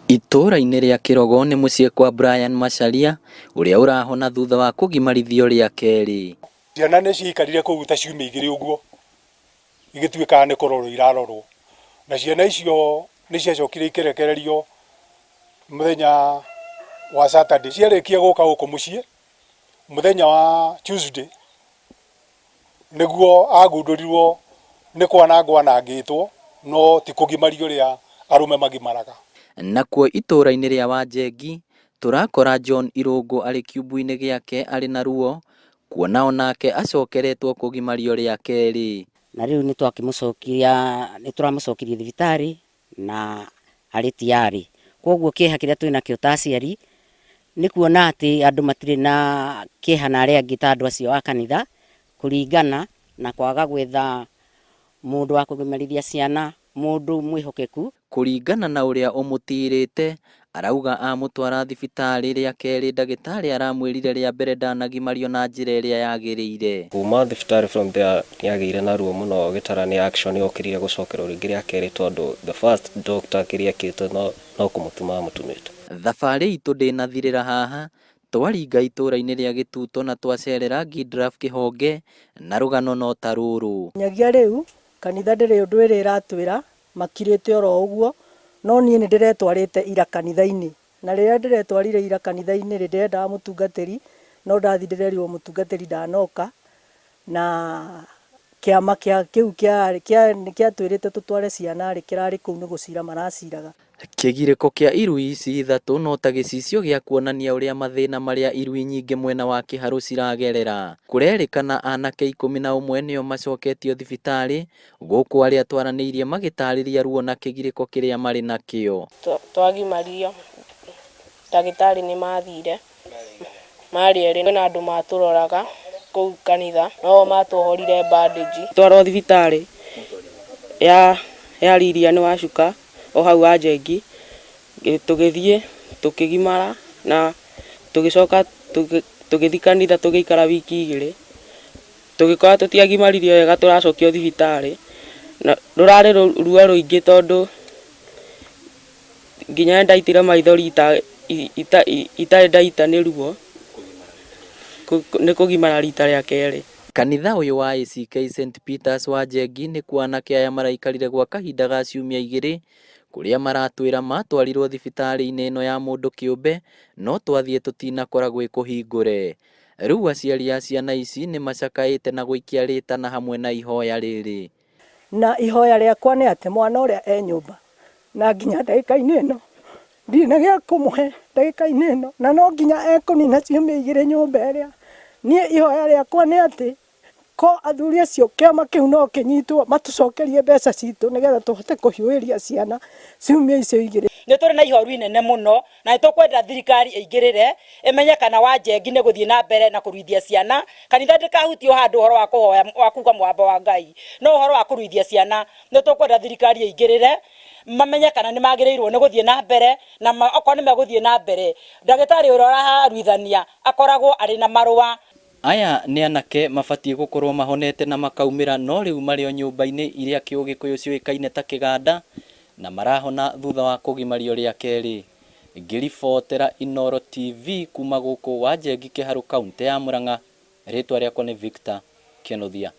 Itũra-inĩ rĩa Kirogo nĩ mũciĩ kwa Brian Macharia ũrĩa ũrahona thutha wa kũgimarithio rĩa kerĩ. Ciana nĩ ciikarire kũu ta ciumia igĩrĩ ũguo igĩtuĩkaga nĩ kũrorwo irarorwo, na ciana icio nĩ ciacokire ikĩrekererio mũthenya wa Saturday. Ciarĩkia gũka gũkũ mũciĩ mũthenya wa Tuesday nĩguo agundũrirwo nĩ kwanangwo anangĩtwo, no ti kũgimario ũrĩa arũme magimaraga. Nakuo itũra-inĩ rĩa Wanjengi tũrakora John Irũngũ arĩ kiumbu-inĩ gĩake arĩ na ruo, kuona onake acokeretwo kũgimario rĩa kerĩ. Na rĩu nĩ tũramũcokirie thibitarĩ na arĩ tiarĩ. Koguo kĩeha kĩrĩa twĩnakĩo ta aciari nĩ kuona atĩ andũ matirĩ na kĩeha na arĩa angĩ ta andũ acio a kanitha, kũringana na kwaga gwetha mũndũ wa kũgimarithia ciana, mũndũ mwĩhokeku. Kũringana na ũrĩa ũmũtirĩte, arauga amũtwara thibitarĩ rĩa kerĩ ndagĩtarĩ aramwĩrire rĩa mbere ndanagimario na njĩra ĩrĩa yagĩrĩire. Kuma thibitarĩ from there nĩagĩire na ruo mũno, gĩtarani action yokĩrire gũcokerwo rĩngĩ rĩa kerĩ tondũ the first doctor kĩrĩa kĩte no kũmũtuma mũtumĩte. Thabarĩ itũ ndĩnathirĩra haha, twaringa itũra-inĩ rĩa Gĩtuto na twacerera Gidraf Kĩhonge na rũgano no ta rũrũ. Nyagia rĩu kanitha ndĩrĩ ũndũ ĩrĩ ĩratwĩra, makirĩte oro ũguo, no niĩ nĩ ndĩretwarĩte ira kanitha-inĩ, na rĩrĩa ndĩretwarire ira kanitha-inĩ ndĩrendaga mũtungatĩri, no ndathi ndĩrerirwo mũtungatĩri ndanoka, na kĩama kĩu kĩatwĩrĩte tũtware ciana kĩrarĩ kũu nĩ gũcira maraciraga. Kĩgirĩko kĩa irui ici ithatũ no ta gĩcicio gĩa kuonania ũrĩa mathĩna marĩa irui nyingĩ mwena wa Kĩharũ ciragerera. Kũrerĩkana anake 11 nĩo macoketio thibitarĩ, gũkũ arĩa twaranĩirie magĩtarĩria ruo na kĩgirĩko kĩrĩa marĩ nakĩo. Twagimario, ndagĩtarĩ nĩ mathire, marĩ erĩ, kwĩna andũ matũroraga kũu kanitha, no matuohorire bandage. Twarwo thibitarĩ ya Lilian Wacuka o hau Wanjengi, tũgĩthiĩ tũkĩgimara na tũgĩcoka tũgĩthiĩ kanitha tũgĩikara wiki igĩrĩ, tũgĩkora tũtiagimaririo wega tũracokio thibitarĩ, na rũrarĩ ruo rũingĩ tondũ nginya ndaitire maithori itarĩ ndaita nĩ ruo, nĩ kũgimara rita rĩa kerĩ. Kanitha ũyũ wa ACK St Peters Wanjengi nĩ kuo anake aya maraikarire gwa kahinda ga ciumia igĩrĩ, kũrĩa maratwĩra matwarirwo thibitarĩ-inĩ ĩno ya mũndũ kĩũmbe, no twathiĩ tũtinakora gwĩ kũhingũre. Rĩu aciari a ciana ici nĩ macakaĩte na gũikia rĩtana hamwe na ihoya rĩrĩ. Na ihoya rĩakwa nĩ atĩ mwana ũrĩa e nyũmba, na nginya ndagĩka-inĩ ĩno ndirĩ na gĩa kũmũhe ndagĩka-inĩ ĩno, na no nginya ekũnina ciumia igĩrĩ nyũmba ĩrĩa. Niĩ ihoya rĩakwa nĩ atĩ ko athuri acio kĩama kĩu no kĩnyitwo matũcokerie mbeca citũ nĩgetha tũhote kũhiũrĩria ciana ciumia icio igĩrĩ. Nĩ tũrĩ na ihoru inene mũno na nĩ tũkwenda thirikari ĩingĩrĩre, ĩmenye kana Wanjengi nĩ gũthiĩ na mbere na kũruithia ciana. Kanitha ndĩkahutio handũ ũhoro wa kũhoya wa kuga mwamba wa Ngai, no ũhoro wa kũruithia ciana. Nĩ tũkwenda thirikari ĩingĩrĩre, mamenye kana nĩ magĩrĩirwo nĩ gũthiĩ na mbere, na okorwo nĩ megũthiĩ na mbere, ndagĩtarĩ ũrĩa ũraruithania akoragwo arĩ na marũa. Aya nĩ anake mabatiĩ gũkorwo mahonete na makaumĩra, no rĩu marĩ o nyũmba-inĩ iria Kĩũgĩkũyũ ciũĩkaine ta kĩganda, na marahona thutha wa kũgimario rĩa kerĩ. Ngĩribotera Inooro TV kuma gũkũ Wanjengi Kĩharũ, kaũntĩ ya Mũrang'a, rĩtwa rĩakwa nĩ Victor Kĩnuthia.